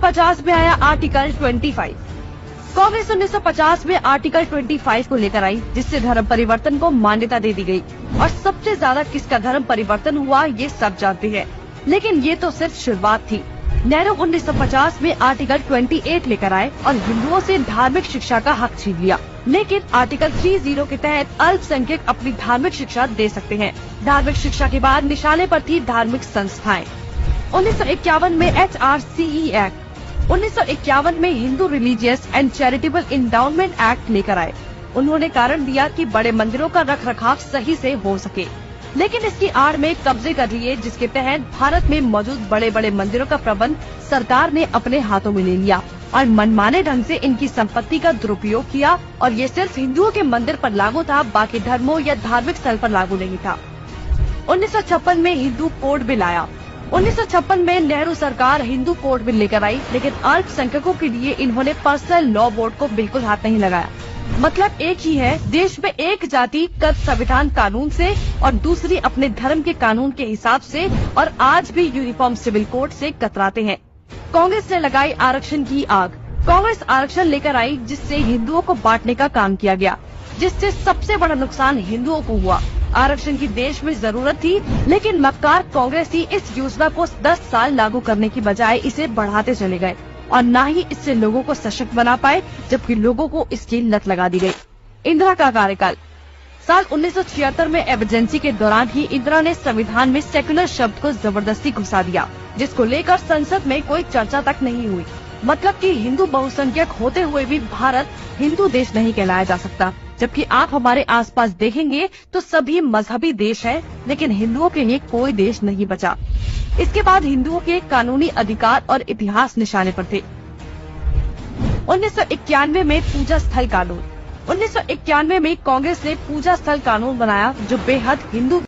1950 में आया आर्टिकल 25। कांग्रेस 1950 में आर्टिकल 25 को लेकर आई, जिससे धर्म परिवर्तन को मान्यता दे दी गई। और सबसे ज्यादा किसका धर्म परिवर्तन हुआ ये सब जानते हैं, लेकिन ये तो सिर्फ शुरुआत थी। नेहरू 1950 में आर्टिकल 28 लेकर आए और हिंदुओं से धार्मिक शिक्षा का हक छीन लिया। लेकिन आर्टिकल 30 के तहत अल्पसंख्यक अपनी धार्मिक शिक्षा दे सकते हैं। धार्मिक शिक्षा के बाद निशाने पर थी धार्मिक संस्थाएं। 1951 में HRCE एक्ट, 1951 में Hindu religious and charitable endowment act लेकर आए। उन्होंने कारण दिया कि बड़े मंदिरों का रखरखाव सही से हो सके, लेकिन इसकी आड़ में कब्जे कर लिए, जिसके तहत भारत में मौजूद बड़े बड़े मंदिरों का प्रबंध सरकार ने अपने हाथों में ले लिया और मनमाने ढंग से इनकी संपत्ति का दुरुपयोग किया। और ये सिर्फ हिंदुओं के मंदिर पर लागू था, बाकी धर्मों या धार्मिक स्थल पर लागू नहीं था। 1956 में हिंदू कोड बिल आया। 1956 में नेहरू सरकार हिंदू कोड बिल लेकर आई, लेकिन अल्पसंख्यकों के लिए इन्होंने पर्सनल लॉ बोर्ड को बिल्कुल हाथ नहीं लगाया। मतलब एक ही है, देश में एक जाति कद संविधान कानून से और दूसरी अपने धर्म के कानून के हिसाब से, और आज भी यूनिफॉर्म सिविल कोड से कतराते हैं। कांग्रेस ने लगाई आरक्षण की आग। कांग्रेस आरक्षण लेकर आई, जिससे हिंदुओं को बांटने का काम किया गया, जिससे सबसे बड़ा नुकसान हिंदुओं को हुआ। आरक्षण की देश में जरूरत थी, लेकिन मक्कार कांग्रेसी इस योजना को 10 साल लागू करने की बजाय इसे बढ़ाते चले गए और न ही इससे लोगों को सशक्त बना पाए, जबकि लोगों को इसकी लत लगा दी गई। इंदिरा का कार्यकाल। साल 1976 में इमरजेंसी के दौरान ही इंदिरा ने संविधान में सेक्युलर शब्द को जबरदस्ती घुसा दिया, जिसको लेकर संसद में कोई चर्चा तक नहीं हुई। मतलब कि हिंदू बहुसंख्यक होते हुए भी भारत हिंदू देश नहीं कहलाया जा सकता, जबकि आप हमारे आसपास देखेंगे तो सभी मजहबी देश हैं, लेकिन हिंदुओं के लिए कोई देश नहीं बचा। इसके बाद हिंदुओं के कानूनी अधिकार और इतिहास निशाने पर थे। 1991 में पूजा स्थल कानून। 1991 में कांग्रेस ने पूजा स्थल कानून बनाया, जो बेहद हिंदू